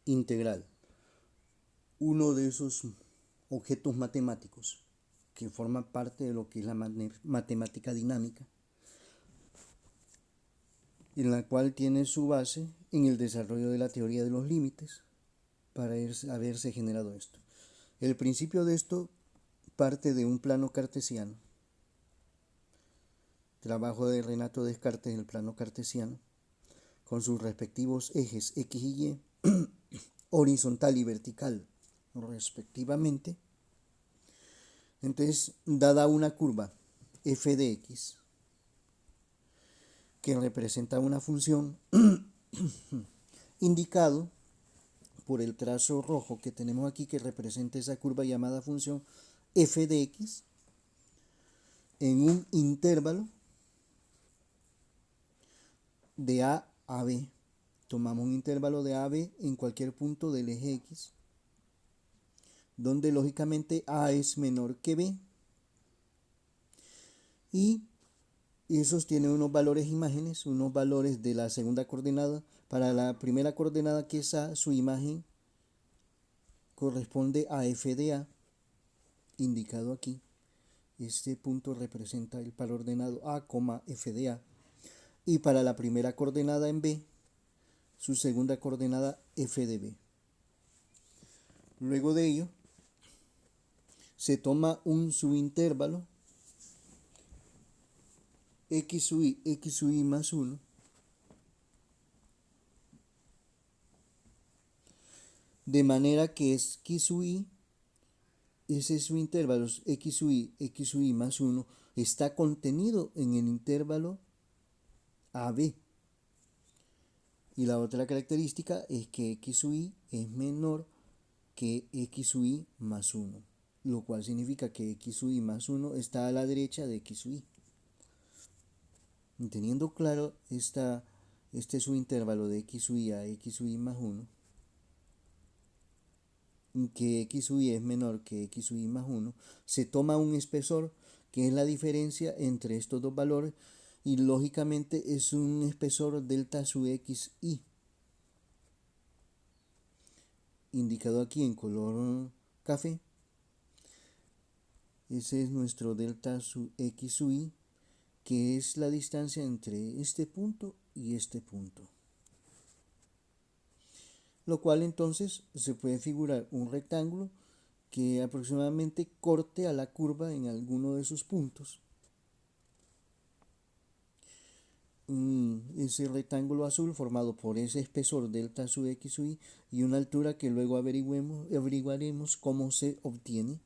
integral, uno de esos objetos matemáticos que forma parte de lo que es la matemática dinámica, en la cual tiene su base en el desarrollo de la teoría de los límites para haberse generado esto. El principio de esto parte de un plano cartesiano, trabajo de Renato Descartes, el plano cartesiano, con sus respectivos ejes X y Y, horizontal y vertical respectivamente. Entonces, dada una curva f de x, que representa una función indicado por el trazo rojo que tenemos aquí, que representa esa curva llamada función f de x, en un intervalo de A a B. Tomamos un intervalo de A a B en cualquier punto del eje X, donde lógicamente A es menor que B, y esos tienen unos valores imágenes, unos valores de la segunda coordenada. Para la primera coordenada, que es A, su imagen corresponde a f de A, indicado aquí. Este punto representa el par ordenado A, f de A. Y para la primera coordenada en B, su segunda coordenada f de B. Luego de ello, se toma un subintervalo x sub i más 1, de manera que es x sub i, ese subintervalo x sub i más 1, está contenido en el intervalo AB. Y la otra característica es que x sub i es menor que x sub i más 1, lo cual significa que x sub i más 1 está a la derecha de x sub i. Teniendo claro este subintervalo de x sub i a x sub i más 1, que x sub i es menor que x sub i más 1, se toma un espesor que es la diferencia entre estos dos valores, y lógicamente es un espesor delta sub xi, indicado aquí en color café. Ese es nuestro delta sub x sub i, que es la distancia entre este punto y este punto. Lo cual entonces se puede figurar un rectángulo que aproximadamente corte a la curva en alguno de sus puntos. Ese rectángulo azul formado por ese espesor delta sub x sub i y una altura que luego averiguaremos cómo se obtiene.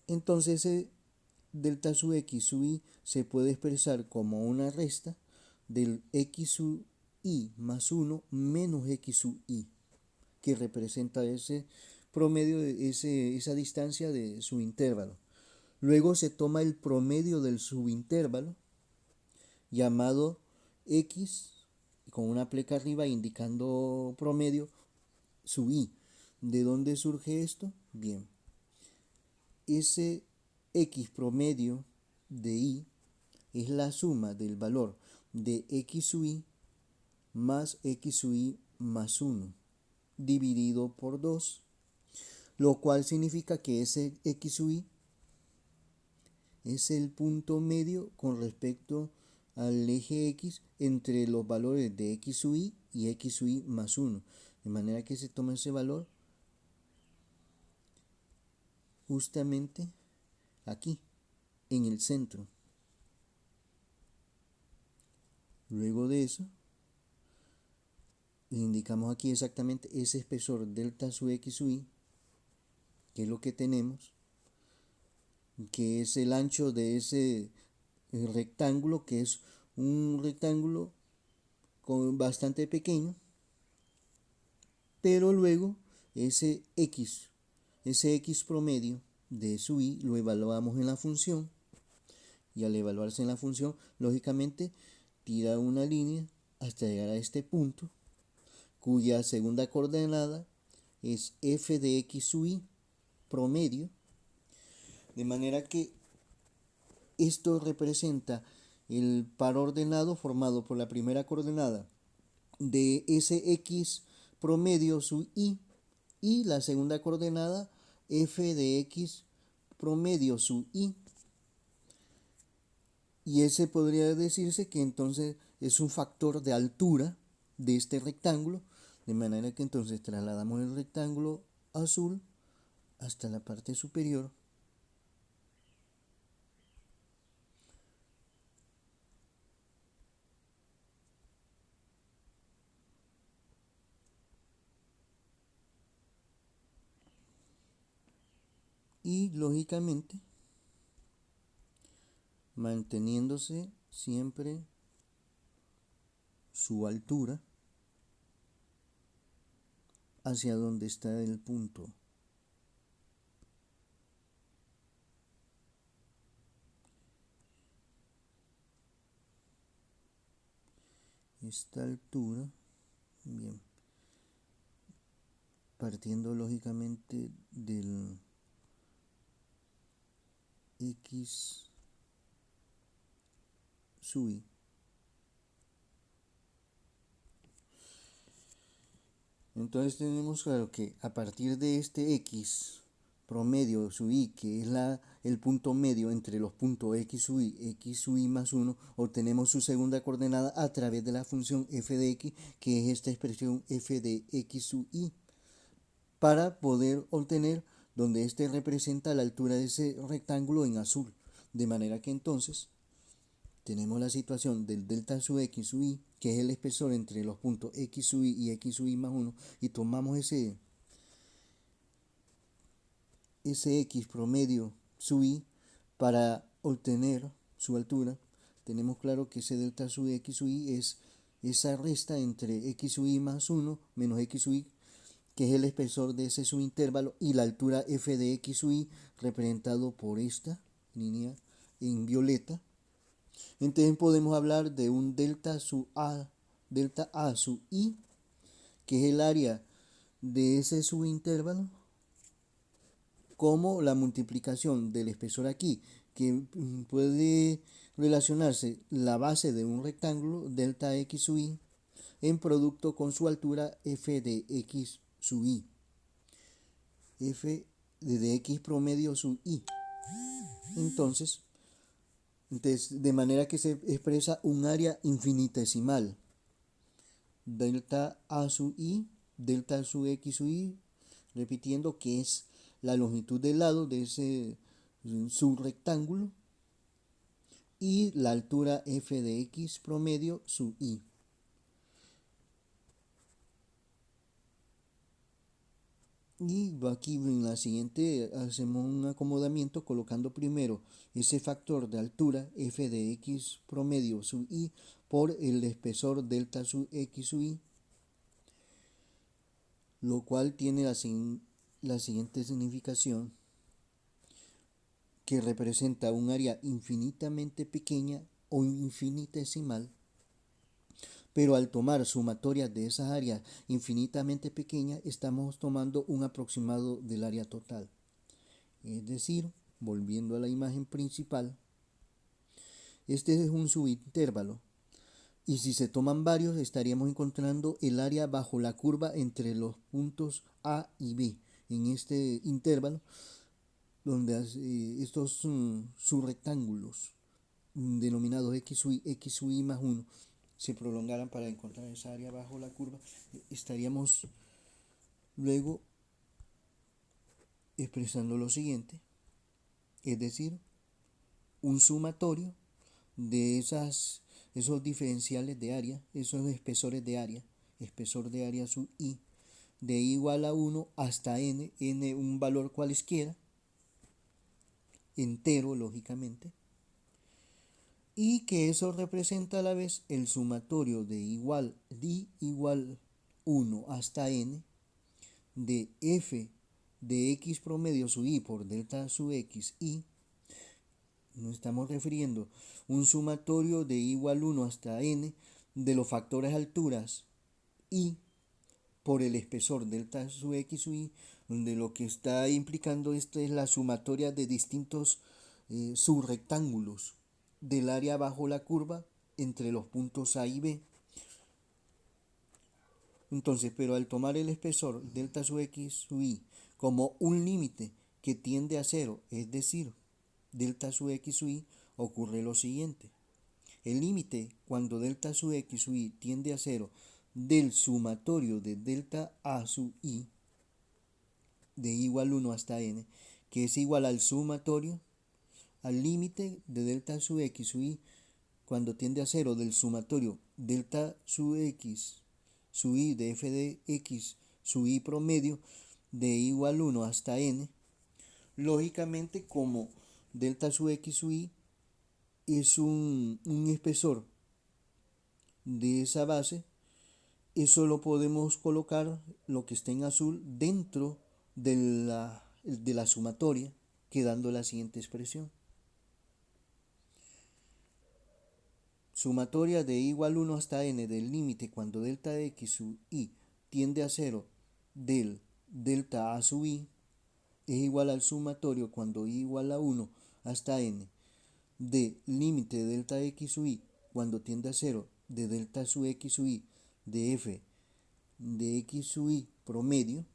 Entonces ese delta sub x sub i se puede expresar como una resta del x sub i más 1 menos x sub i, que representa ese promedio de esa distancia de su intervalo. Luego se toma el promedio del subintervalo, llamado x, con una pleca arriba indicando promedio sub i. ¿De dónde surge esto? Bien, ese x promedio de i es la suma del valor de x sub i más x sub i más 1 dividido por 2, lo cual significa que ese x sub i es el punto medio con respecto al eje x entre los valores de x sub i y x sub i más 1, de manera que se toma ese valor justamente aquí, en el centro. Luego de eso, indicamos aquí exactamente ese espesor delta sub x sub i, que es lo que tenemos, que es el ancho de ese rectángulo, que es un rectángulo bastante pequeño, pero luego ese x promedio de sub i lo evaluamos en la función, y al evaluarse en la función, lógicamente tira una línea hasta llegar a este punto, cuya segunda coordenada es f de x sub i promedio, de manera que esto representa el par ordenado formado por la primera coordenada de ese x promedio sub i, y la segunda coordenada f de x promedio sub i. Y ese podría decirse que entonces es un factor de altura de este rectángulo, de manera que entonces trasladamos el rectángulo azul hasta la parte superior. Y lógicamente manteniéndose siempre su altura hacia donde está el punto. Esta altura, bien, partiendo lógicamente del x sub i. Entonces tenemos claro que a partir de este x promedio sub i, que es el punto medio entre los puntos x sub i más 1, obtenemos su segunda coordenada a través de la función f de x, que es esta expresión f de x sub i, para poder obtener donde este representa la altura de ese rectángulo en azul. De manera que entonces tenemos la situación del delta sub x sub i, que es el espesor entre los puntos x sub i y x sub i más 1, y tomamos ese x promedio sub i para obtener su altura. Tenemos claro que ese delta sub x sub i es esa resta entre x sub i más 1 menos x sub i, que es el espesor de ese subintervalo, y la altura f de x sub i, representado por esta línea en violeta. Entonces podemos hablar de un delta a sub i, que es el área de ese subintervalo, como la multiplicación del espesor aquí, que puede relacionarse la base de un rectángulo, delta x sub i, en producto con su altura f de x sub i, f de x promedio sub i. Entonces, de manera que se expresa un área infinitesimal, delta a sub i, delta sub x sub i, repitiendo que es la longitud del lado de ese subrectángulo, y la altura f de x promedio sub i. Y aquí en la siguiente hacemos un acomodamiento colocando primero ese factor de altura f de x promedio sub i por el espesor delta sub x sub i, lo cual tiene la siguiente significación, que representa un área infinitamente pequeña o infinitesimal, pero al tomar sumatorias de esas áreas infinitamente pequeñas estamos tomando un aproximado del área total. Es decir, volviendo a la imagen principal, este es un subintervalo, y si se toman varios estaríamos encontrando el área bajo la curva entre los puntos A y B en este intervalo, donde estos subrectángulos denominados x sub i más 1 se prolongaran para encontrar esa área bajo la curva. Estaríamos luego expresando lo siguiente, es decir, un sumatorio de esos diferenciales de área, esos espesores de área, espesor de área sub i, de i igual a 1 hasta n un valor cualesquiera, entero lógicamente, y que eso representa a la vez el sumatorio de igual 1 hasta n de f de x promedio sub i por delta sub x i. Nos estamos refiriendo un sumatorio de igual 1 hasta n de los factores alturas i por el espesor delta sub x sub i, donde lo que está implicando esto es la sumatoria de distintos subrectángulos del área bajo la curva entre los puntos A y B. Entonces, pero al tomar el espesor delta sub x sub y como un límite que tiende a cero, es decir, delta sub x sub y, ocurre lo siguiente. El límite cuando delta sub x sub y tiende a cero del sumatorio de delta a sub i de i igual 1 hasta n, que es igual al sumatorio, al límite de delta sub x sub i cuando tiende a cero del sumatorio delta sub x sub i de f de x sub i promedio de i igual 1 hasta n, lógicamente como delta sub x sub i es un espesor de esa base, eso lo podemos colocar, lo que está en azul, dentro de la sumatoria, quedando la siguiente expresión. Sumatoria de i igual 1 hasta n del límite cuando delta x sub i tiende a 0 del delta a sub i es igual al sumatorio cuando i igual a 1 hasta n de límite de delta x sub i cuando tiende a 0 de delta sub x sub i de f de x sub i promedio.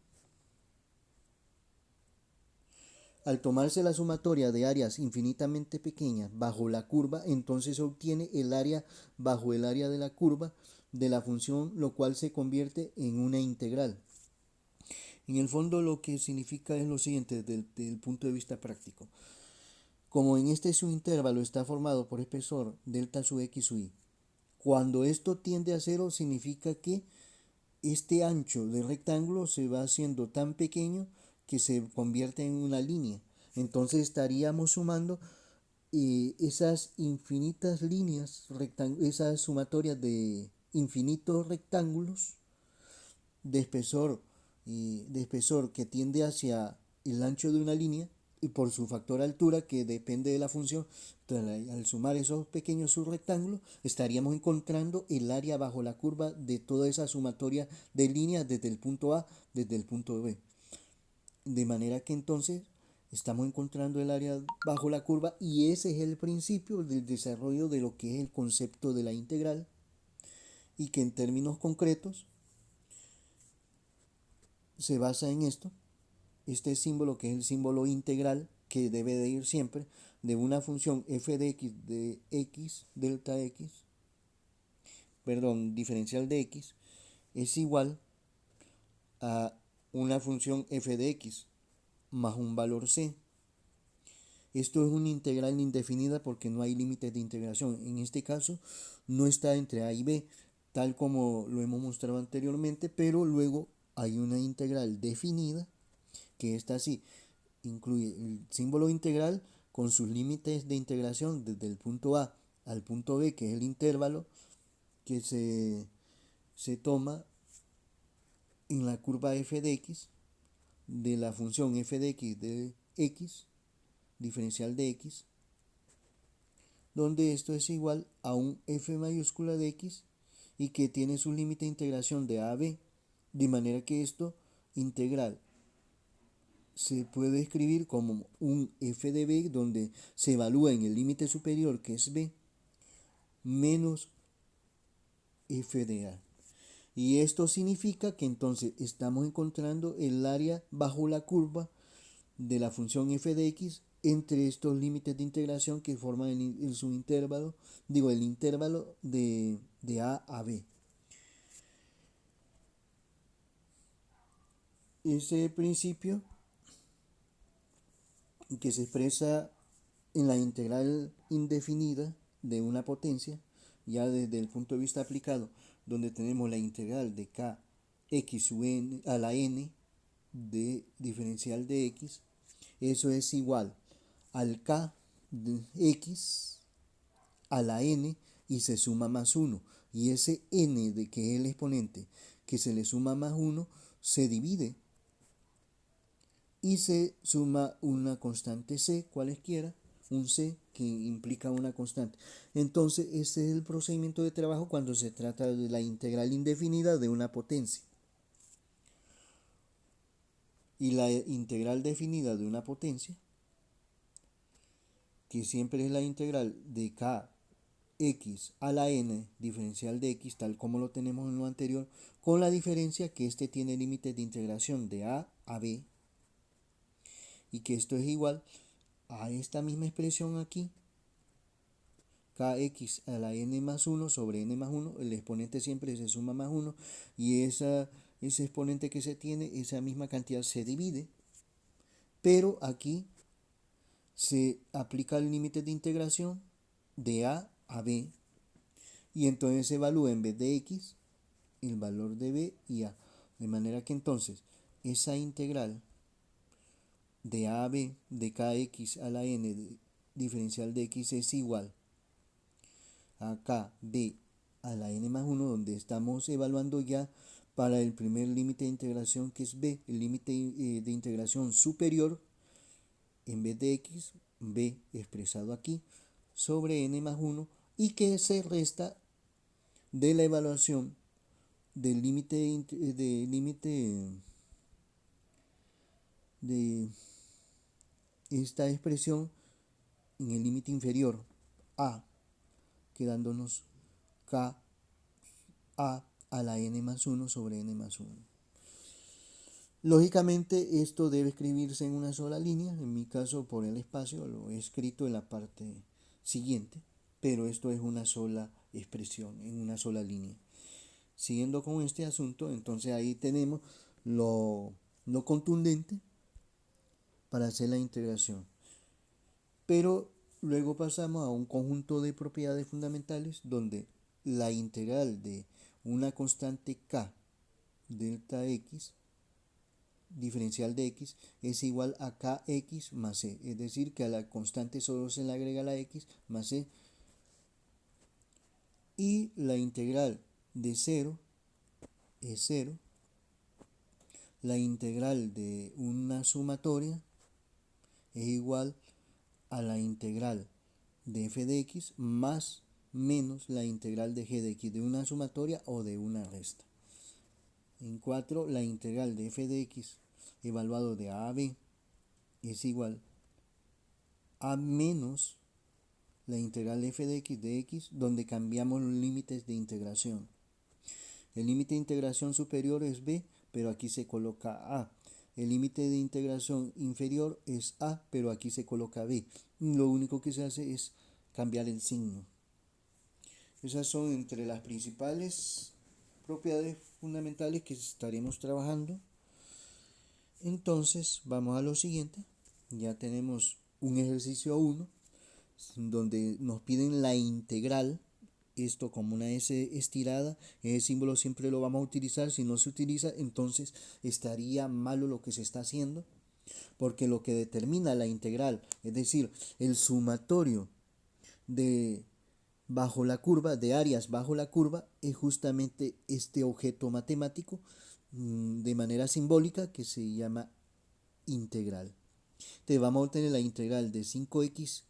Al tomarse la sumatoria de áreas infinitamente pequeñas bajo la curva, entonces se obtiene el área bajo el área de la curva de la función, lo cual se convierte en una integral. En el fondo lo que significa es lo siguiente desde el punto de vista práctico. Como en este subintervalo está formado por espesor delta sub x sub i, cuando esto tiende a cero significa que este ancho del rectángulo se va haciendo tan pequeño que se convierte en una línea. Entonces estaríamos sumando esas infinitas líneas, esas sumatorias de infinitos rectángulos de espesor que tiende hacia el ancho de una línea y por su factor altura que depende de la función. Entonces, al sumar esos pequeños subrectángulos estaríamos encontrando el área bajo la curva de toda esa sumatoria de líneas desde el punto A, desde el punto B. De manera que entonces estamos encontrando el área bajo la curva y ese es el principio del desarrollo de lo que es el concepto de la integral, y que en términos concretos se basa en esto, este símbolo que es el símbolo integral que debe de ir siempre de una función f de x delta x, perdón, diferencial de x, es igual a una función f de x más un valor c. Esto es una integral indefinida porque no hay límites de integración. En este caso no está entre a y b, tal como lo hemos mostrado anteriormente, pero luego hay una integral definida que está así. Incluye el símbolo integral con sus límites de integración desde el punto A al punto B, que es el intervalo que se toma en la curva f de x de la función f de x, diferencial de x, donde esto es igual a un f mayúscula de x y que tiene su límite de integración de a a b, de manera que esto integral se puede escribir como un f de b donde se evalúa en el límite superior, que es b, menos f de a. Y esto significa que entonces estamos encontrando el área bajo la curva de la función f de x entre estos límites de integración que forman el subintervalo, digo, el intervalo de a a b. Ese principio que se expresa en la integral indefinida de una potencia, ya desde el punto de vista aplicado, donde tenemos la integral de k x sub n a la n de diferencial de x, eso es igual al k de x a la n y se suma más 1. Y ese n de que es el exponente que se le suma más 1 se divide y se suma una constante c, cualesquiera, un c que implica una constante. Entonces ese es el procedimiento de trabajo cuando se trata de la integral indefinida de una potencia. Y la integral definida de una potencia, que siempre es la integral de k x a la n diferencial de x tal como lo tenemos en lo anterior, con la diferencia que este tiene límites de integración de a b y que esto es igual a esta misma expresión aquí, kx a la n más 1 sobre n más 1, el exponente siempre se suma más 1 y ese exponente que se tiene, esa misma cantidad se divide, pero aquí se aplica el límite de integración de a b y entonces se evalúa en vez de x el valor de b y a, de manera que entonces esa integral de a b de kx a la n diferencial de x es igual a kb a la n más 1, donde estamos evaluando ya para el primer límite de integración que es b, el límite de integración superior en vez de x, b expresado aquí, sobre n más 1 y que se resta de la evaluación del límite de esta expresión en el límite inferior a, quedándonos k a la n más 1 sobre n más 1. Lógicamente esto debe escribirse en una sola línea, en mi caso por el espacio lo he escrito en la parte siguiente, pero esto es una sola expresión, en una sola línea. Siguiendo con este asunto, entonces ahí tenemos lo contundente para hacer la integración. Pero luego pasamos a un conjunto de propiedades fundamentales donde la integral de una constante k delta x diferencial de x es igual a kx más c, es decir que a la constante solo se le agrega la x más c, y la integral de 0 es 0, la integral de una sumatoria es igual a la integral de f de x más menos la integral de g de x de una sumatoria o de una resta. En 4, la integral de f de x evaluado de a b es igual a menos la integral de f de x donde cambiamos los límites de integración. El límite de integración superior es b, pero aquí se coloca a. El límite de integración inferior es a, pero aquí se coloca b. Lo único que se hace es cambiar el signo. Esas son entre las principales propiedades fundamentales que estaremos trabajando. Entonces vamos a lo siguiente. Ya tenemos un ejercicio 1 donde nos piden la integral, esto como una S estirada, ese símbolo siempre lo vamos a utilizar, si no se utiliza entonces estaría malo lo que se está haciendo, porque lo que determina la integral, es decir, el sumatorio de bajo la curva, de áreas bajo la curva, es justamente este objeto matemático de manera simbólica que se llama integral. Entonces vamos a obtener la integral de 5x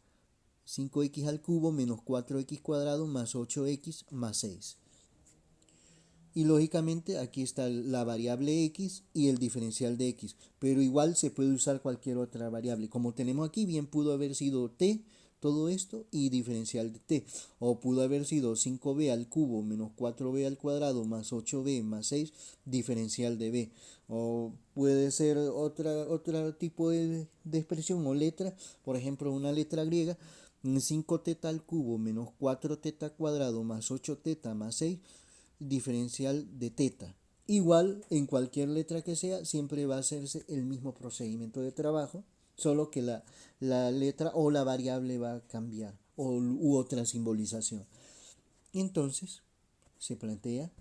al cubo menos 4x cuadrado más 8x más 6. Y lógicamente aquí está la variable x y el diferencial de x, pero igual se puede usar cualquier otra variable. Como tenemos aquí, bien pudo haber sido t, todo esto, y diferencial de t. O pudo haber sido 5b al cubo menos 4b al cuadrado más 8b más 6, diferencial de b. O puede ser otro tipo de expresión o letra, por ejemplo una letra griega, 5 teta al cubo menos 4 teta cuadrado más 8 teta más 6, diferencial de teta. Igual en cualquier letra que sea siempre va a hacerse el mismo procedimiento de trabajo, solo que la letra o la variable va a cambiar u otra simbolización. Y entonces se plantea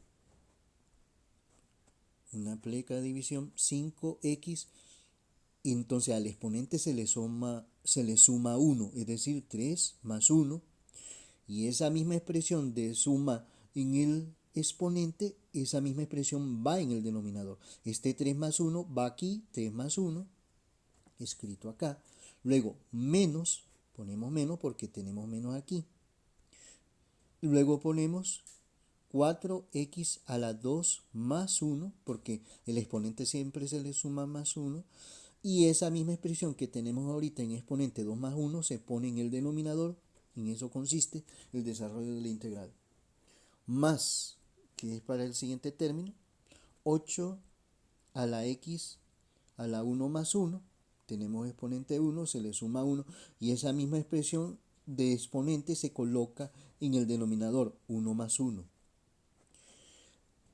una pleca de división 5x y entonces al exponente se le suma 1, es decir 3 más 1, y esa misma expresión de suma en el exponente, esa misma expresión va en el denominador. Este 3 más 1 va aquí, 3 más 1, escrito acá. Luego menos, ponemos menos porque tenemos menos aquí. Luego ponemos 4x a la 2 más 1, porque el exponente siempre se le suma más 1. Y esa misma expresión que tenemos ahorita en exponente 2 más 1 se pone en el denominador En eso consiste el desarrollo de la integral. Más, que es para el siguiente término, 8 a la x a la 1 más 1, tenemos exponente 1, se le suma 1 y esa misma expresión de exponente se coloca en el denominador 1 más 1.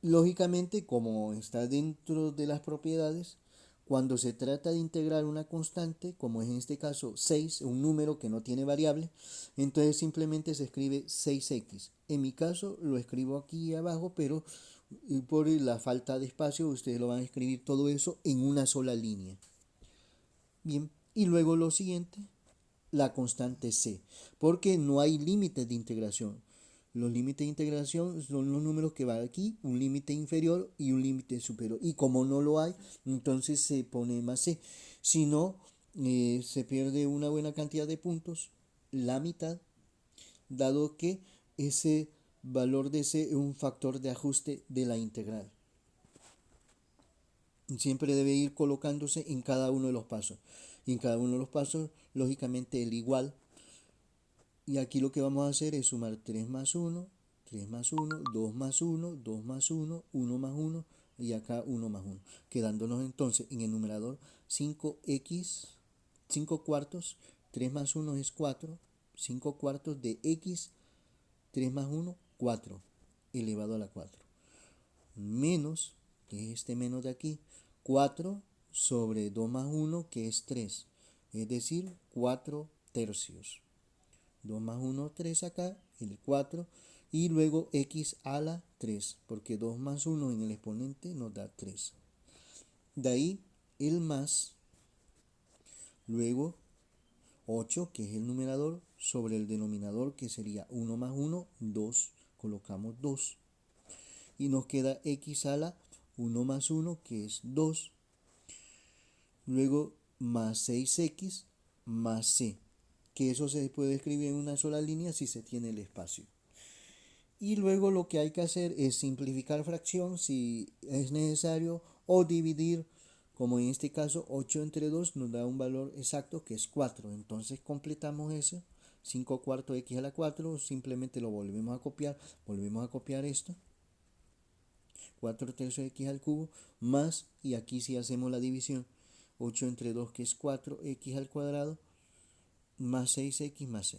Lógicamente, como está dentro de las propiedades, cuando se trata de integrar una constante, como es en este caso 6, un número que no tiene variable, entonces simplemente se escribe 6x. En mi caso lo escribo aquí abajo, pero por la falta de espacio ustedes lo van a escribir todo eso en una sola línea. Bien, y luego lo siguiente, la constante c, porque no hay límites de integración. Los límites de integración son los números que van aquí, un límite inferior y un límite superior. Y como no lo hay, entonces se pone más c. Si no, se pierde una buena cantidad de puntos, la mitad, dado que ese valor de c es un factor de ajuste de la integral. Siempre debe ir colocándose en cada uno de los pasos. Y en cada uno de los pasos, lógicamente, el igual. Y aquí lo que vamos a hacer es sumar 3 más 1, 3 más 1, 2 más 1, 2 más 1, 1 más 1 y acá 1 más 1. Quedándonos entonces en el numerador 5x, 5 cuartos, 3 más 1 es 4, 5 cuartos de x, 3 más 1, 4, elevado a la 4. Menos, que es este menos de aquí, 4 sobre 2 más 1, que es 3, es decir, 4 tercios. 2 más 1, 3 acá, el 4, y luego x a la 3, porque 2 más 1 en el exponente nos da 3. De ahí el más, luego 8, que es el numerador, sobre el denominador, que sería 1 más 1, 2, colocamos 2. Y nos queda x a la 1 más 1, que es 2. Luego más 6x más c, que eso se puede escribir en una sola línea si se tiene el espacio. Y luego lo que hay que hacer es simplificar fracción si es necesario o dividir, como en este caso 8 entre 2 nos da un valor exacto que es 4. Entonces completamos eso, 5 cuartos x a la 4, simplemente lo volvemos a copiar esto, 4 tercios x al cubo, más, y aquí sí hacemos la división, 8 entre 2 que es 4x al cuadrado, más 6x más c.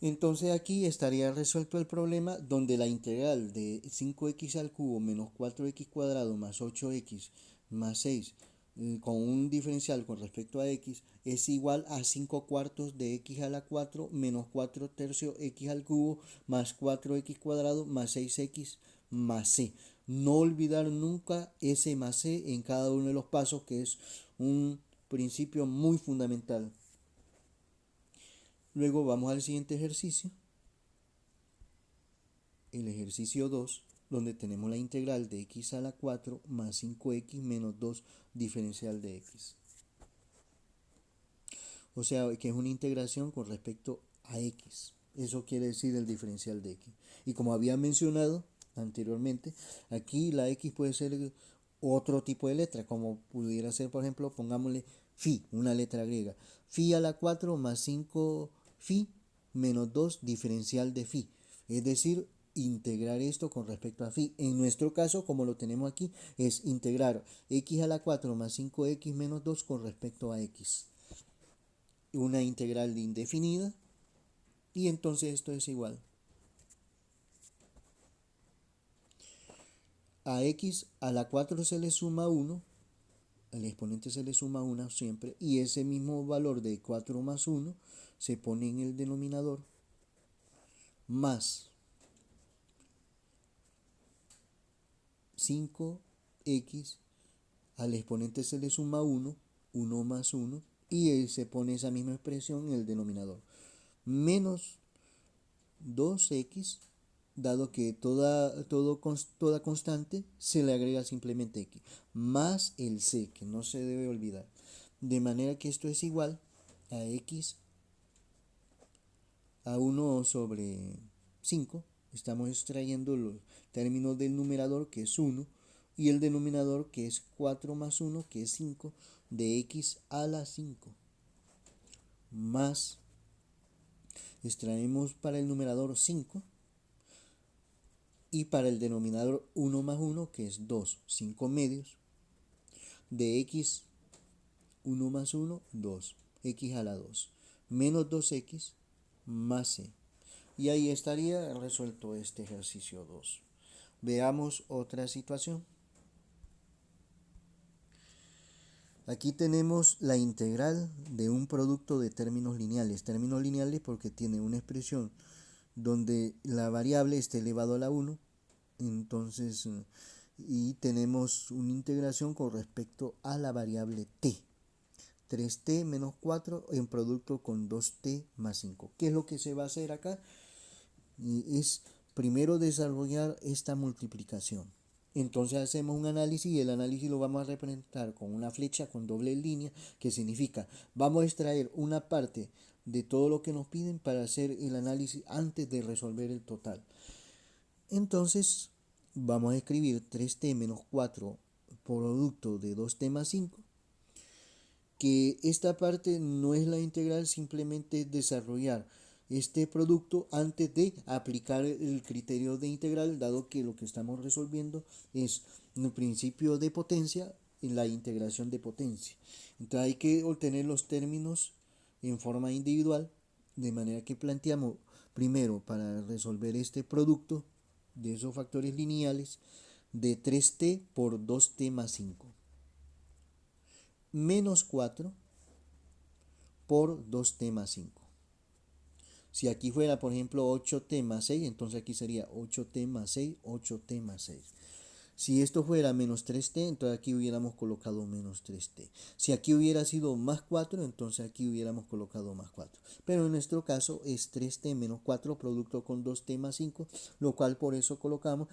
Entonces aquí estaría resuelto el problema donde la integral de 5x al cubo menos 4x cuadrado más 8x más 6 con un diferencial con respecto a x es igual a 5 cuartos de x a la 4 menos 4 tercios x al cubo más 4x cuadrado más 6x más c. No olvidar nunca ese más c en cada uno de los pasos, que es un principio muy fundamental. Luego vamos al siguiente ejercicio, el ejercicio 2, donde tenemos la integral de x a la 4 más 5x menos 2 diferencial de x. O sea, que es una integración con respecto a x. Eso quiere decir el diferencial de x. Y como había mencionado anteriormente, aquí la x puede ser otro tipo de letra, como pudiera ser, por ejemplo, pongámosle phi, una letra griega. Phi a la 4 más 5 phi menos 2 diferencial de phi. Es decir, integrar esto con respecto a phi. En nuestro caso, como lo tenemos aquí, es integrar x a la 4 más 5x menos 2 con respecto a x. Una integral indefinida, y entonces esto es igual a x a la 4 se le suma 1, al exponente se le suma 1 siempre, y ese mismo valor de 4 más 1 se pone en el denominador, más 5x, al exponente se le suma 1, 1 más 1, y se pone esa misma expresión en el denominador, menos 2x, dado que toda constante se le agrega simplemente x, más el c, que no se debe olvidar. De manera que esto es igual a x a 1 sobre 5. Estamos extrayendo los términos del numerador, que es 1, y el denominador, que es 4 más 1, que es 5, de x a la 5, más extraemos para el numerador 5 y para el denominador 1 más 1, que es 2, 5 medios, de x 1 más 1, 2, x a la 2, menos 2x más c. Y ahí estaría resuelto este ejercicio 2. Veamos otra situación. Aquí tenemos la integral de un producto de términos lineales. Términos lineales porque tiene una expresión donde la variable está elevado a la 1. Entonces, y tenemos una integración con respecto a la variable t. 3t menos 4 en producto con 2t más 5. ¿Qué es lo que se va a hacer acá? Es primero desarrollar esta multiplicación. Entonces hacemos un análisis y el análisis lo vamos a representar con una flecha con doble línea, que significa vamos a extraer una parte de todo lo que nos piden para hacer el análisis antes de resolver el total. Entonces vamos a escribir 3t menos 4 producto de 2t más 5, que esta parte no es la integral, simplemente desarrollar este producto antes de aplicar el criterio de integral, dado que lo que estamos resolviendo es el principio de potencia en la integración de potencia. Entonces hay que obtener los términos en forma individual, de manera que planteamos primero para resolver este producto de esos factores lineales de 3t por 2t más 5 menos 4 por 2t más 5. Si aquí fuera, por ejemplo, 8t más 6, entonces aquí sería 8t más 6, 8t más 6. Si esto fuera menos 3t, entonces aquí hubiéramos colocado menos 3t. Si aquí hubiera sido más 4, entonces aquí hubiéramos colocado más 4. Pero en nuestro caso es 3t menos 4 producto con 2t más 5, lo cual por eso colocamos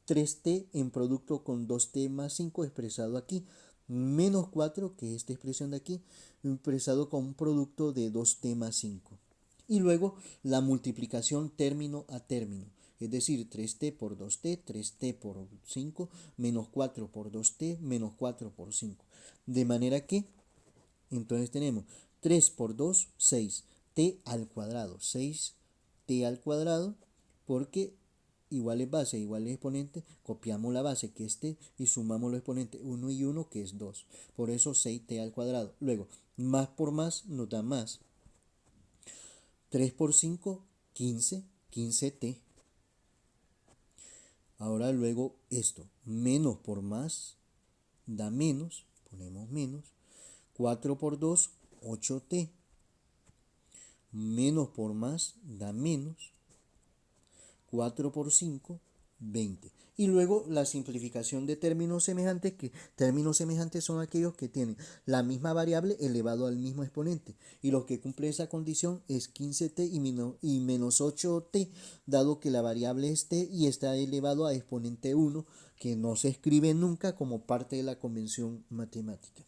3t en producto con 2t más 5 expresado aquí, menos 4, que es esta expresión de aquí, expresado con un producto de 2t más 5. Y luego la multiplicación término a término, es decir, 3t por 2t, 3t por 5, menos 4 por 2t, menos 4 por 5. De manera que, entonces tenemos 3 por 2, 6, t al cuadrado, 6t al cuadrado, porque igual es base, igual es exponente, copiamos la base que es t y sumamos los exponentes 1 y 1 que es 2. Por eso 6t al cuadrado. Luego, más por más nos da más. 3 por 5, 15, 15t. Ahora luego esto, menos por más, da menos, ponemos menos. 4 por 2, 8t. Menos por más, da menos. 4 por 5, 20. Y luego la simplificación de términos semejantes, que términos semejantes son aquellos que tienen la misma variable elevado al mismo exponente. Y lo que cumple esa condición es 15t y menos 8t, dado que la variable es t y está elevado a exponente 1, que no se escribe nunca como parte de la convención matemática.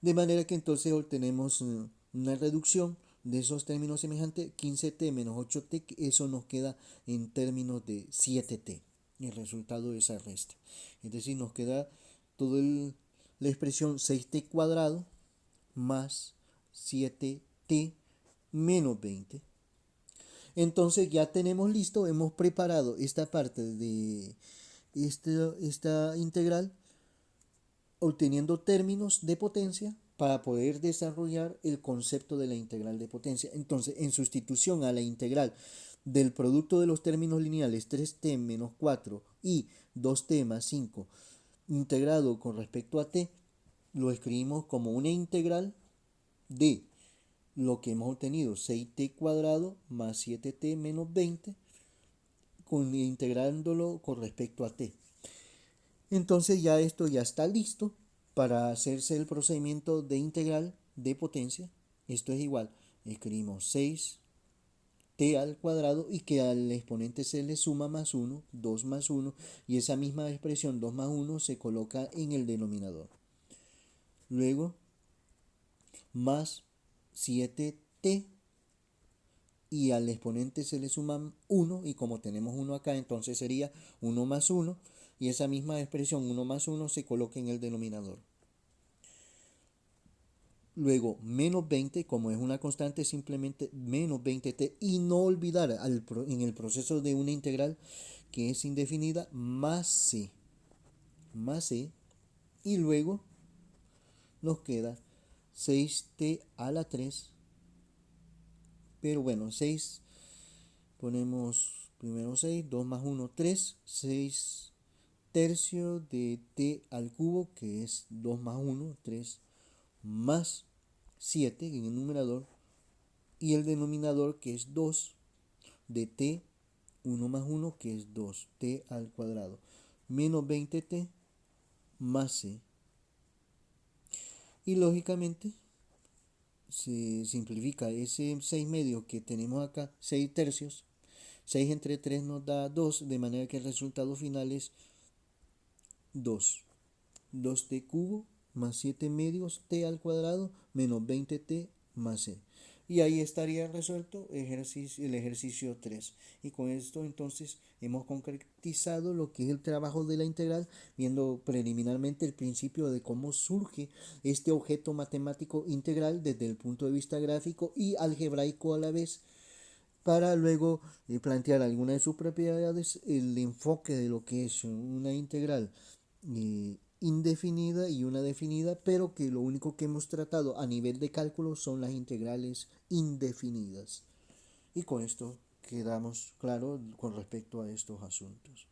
De manera que entonces obtenemos una reducción de esos términos semejantes, 15t menos 8t, eso nos queda en términos de 7t, el resultado de esa resta. Es decir, nos queda toda la expresión 6t cuadrado más 7t menos 20. Entonces ya tenemos listo, hemos preparado esta parte de esta integral, obteniendo términos de potencia para poder desarrollar el concepto de la integral de potencia. Entonces, en sustitución a la integral del producto de los términos lineales 3t menos 4 y 2t más 5 integrado con respecto a t, lo escribimos como una integral de lo que hemos obtenido, 6t cuadrado más 7t menos 20, integrándolo con respecto a t. Entonces ya esto ya está listo para hacerse el procedimiento de integral de potencia. Esto es igual, escribimos 6t al cuadrado y que al exponente se le suma más 1, 2 más 1, y esa misma expresión 2 más 1 se coloca en el denominador. Luego, más 7t y al exponente se le suma 1, y como tenemos 1 acá, entonces sería 1 más 1, y esa misma expresión 1 más 1 se coloca en el denominador. Luego, menos 20, como es una constante, simplemente menos 20t. Y no olvidar en el proceso de una integral que es indefinida, más c. Y luego nos queda 6t a la 3. Pero bueno, 6, ponemos primero 6, 2 más 1, 3, 6 tercios de t al cubo, que es 2 más 1, 3, más 7 en el numerador, y el denominador, que es 2 de t, 1 más 1, que es 2t al cuadrado, menos 20t más c. Y lógicamente se simplifica ese 6 medios que tenemos acá, 6 tercios. 6 entre 3 nos da 2, de manera que el resultado final es 2. 2t cubo más 7 medios t al cuadrado menos 20t más c. Y ahí estaría resuelto el ejercicio 3. Y con esto entonces hemos concretizado lo que es el trabajo de la integral, viendo preliminarmente el principio de cómo surge este objeto matemático integral desde el punto de vista gráfico y algebraico a la vez, para luego plantear algunas de sus propiedades, el enfoque de lo que es una integral indefinida y una definida, pero que lo único que hemos tratado a nivel de cálculo son las integrales indefinidas. Y con esto quedamos claros con respecto a estos asuntos.